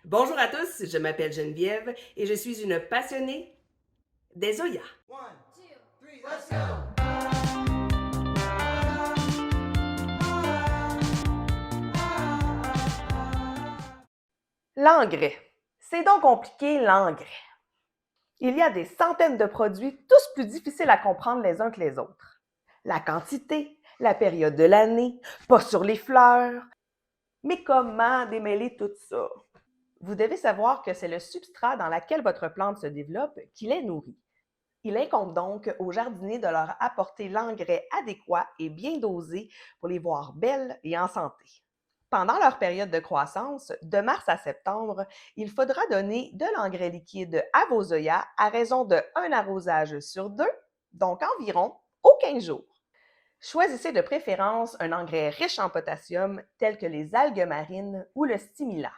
Bonjour à tous, je m'appelle Geneviève et je suis une passionnée des Zoya. One, two, three, let's go! L'engrais. C'est donc compliqué, l'engrais. Il y a des centaines de produits, tous plus difficiles à comprendre les uns que les autres. La quantité, la période de l'année, pas sur les fleurs. Mais comment démêler tout ça? Vous devez savoir que c'est le substrat dans lequel votre plante se développe qui les nourrit. Il incombe donc aux jardiniers de leur apporter l'engrais adéquat et bien dosé pour les voir belles et en santé. Pendant leur période de croissance, de mars à septembre, il faudra donner de l'engrais liquide à vos œillets à raison de 1 arrosage sur 2, donc environ aux 15 jours. Choisissez de préférence un engrais riche en potassium tel que les algues marines ou le stimulant.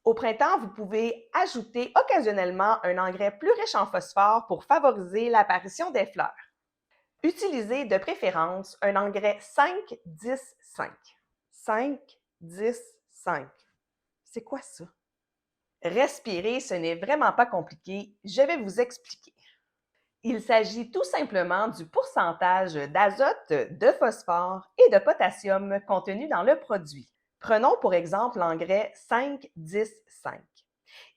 Au printemps, vous pouvez ajouter occasionnellement un engrais plus riche en phosphore pour favoriser l'apparition des fleurs. Utilisez de préférence un engrais 5-10-5. 5-10-5. C'est quoi ça? Respirez, ce n'est vraiment pas compliqué. Je vais vous expliquer. Il s'agit tout simplement du pourcentage d'azote, de phosphore et de potassium contenu dans le produit. Prenons pour exemple l'engrais 5-10-5.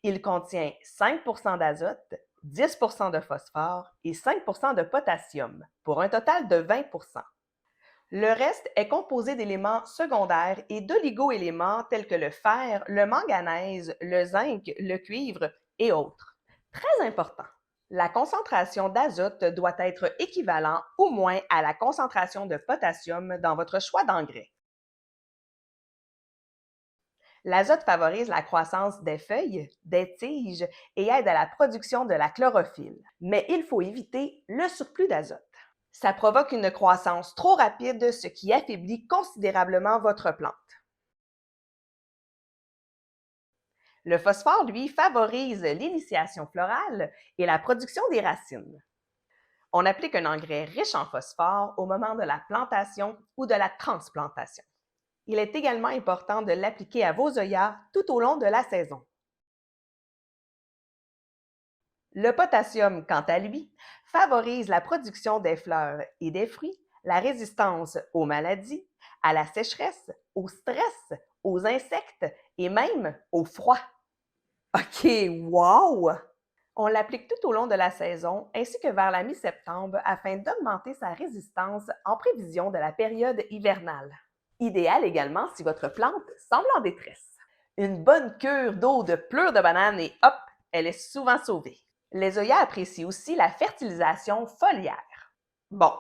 Il contient 5 d'azote, 10 de phosphore et 5 de potassium, pour un total de 20 Le reste est composé d'éléments secondaires et d'oligo-éléments tels que le fer, le manganèse, le zinc, le cuivre et autres. Très important. La concentration d'azote doit être équivalente au moins à la concentration de potassium dans votre choix d'engrais. L'azote favorise la croissance des feuilles, des tiges et aide à la production de la chlorophylle. Mais il faut éviter le surplus d'azote. Ça provoque une croissance trop rapide, ce qui affaiblit considérablement votre plante. Le phosphore, lui, favorise l'initiation florale et la production des racines. On applique un engrais riche en phosphore au moment de la plantation ou de la transplantation. Il est également important de l'appliquer à vos œillets tout au long de la saison. Le potassium, quant à lui, favorise la production des fleurs et des fruits, la résistance aux maladies, à la sécheresse, au stress, aux insectes et même au froid. OK, wow! On l'applique tout au long de la saison ainsi que vers la mi-septembre afin d'augmenter sa résistance en prévision de la période hivernale. Idéal également si votre plante semble en détresse. Une bonne cure d'eau de pleure de banane et hop, elle est souvent sauvée. Les œillets apprécient aussi la fertilisation foliaire. Bon,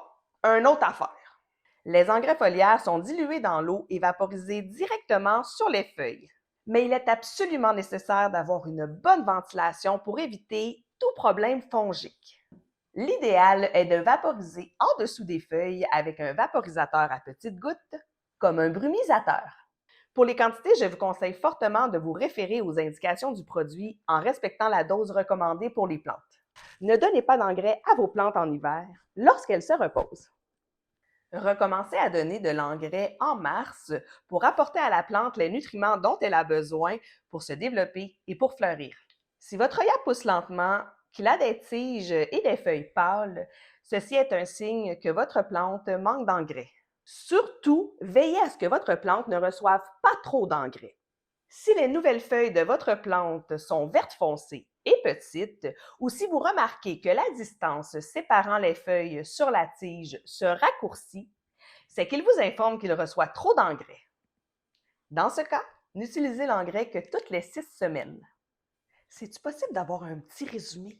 une autre affaire. Les engrais foliaires sont dilués dans l'eau et vaporisés directement sur les feuilles. Mais il est absolument nécessaire d'avoir une bonne ventilation pour éviter tout problème fongique. L'idéal est de vaporiser en dessous des feuilles avec un vaporisateur à petites gouttes, comme un brumisateur. Pour les quantités, je vous conseille fortement de vous référer aux indications du produit en respectant la dose recommandée pour les plantes. Ne donnez pas d'engrais à vos plantes en hiver lorsqu'elles se reposent. Recommencez à donner de l'engrais en mars pour apporter à la plante les nutriments dont elle a besoin pour se développer et pour fleurir. Si votre œillet pousse lentement, qu'il a des tiges et des feuilles pâles, ceci est un signe que votre plante manque d'engrais. Surtout, veillez à ce que votre plante ne reçoive pas trop d'engrais. Si les nouvelles feuilles de votre plante sont vertes foncées et petites, ou si vous remarquez que la distance séparant les feuilles sur la tige se raccourcit, c'est qu'il vous informe qu'il reçoit trop d'engrais. Dans ce cas, n'utilisez l'engrais que toutes les 6 semaines. C'est-tu possible d'avoir un petit résumé?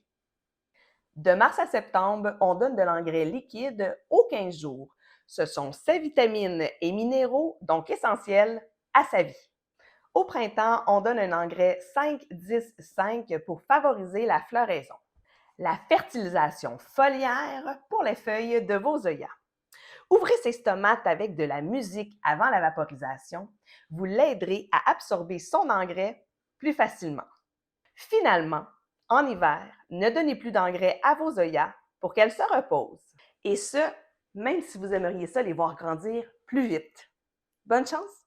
De mars à septembre, on donne de l'engrais liquide aux 15 jours. Ce sont ses vitamines et minéraux, donc essentiels à sa vie. Au printemps, on donne un engrais 5-10-5 pour favoriser la floraison. La fertilisation foliaire pour les feuilles de vos œillets. Ouvrez ces stomates avec de la musique avant la vaporisation. Vous l'aiderez à absorber son engrais plus facilement. Finalement, en hiver, ne donnez plus d'engrais à vos œillets pour qu'elles se reposent. Et ce, même si vous aimeriez ça les voir grandir plus vite. Bonne chance!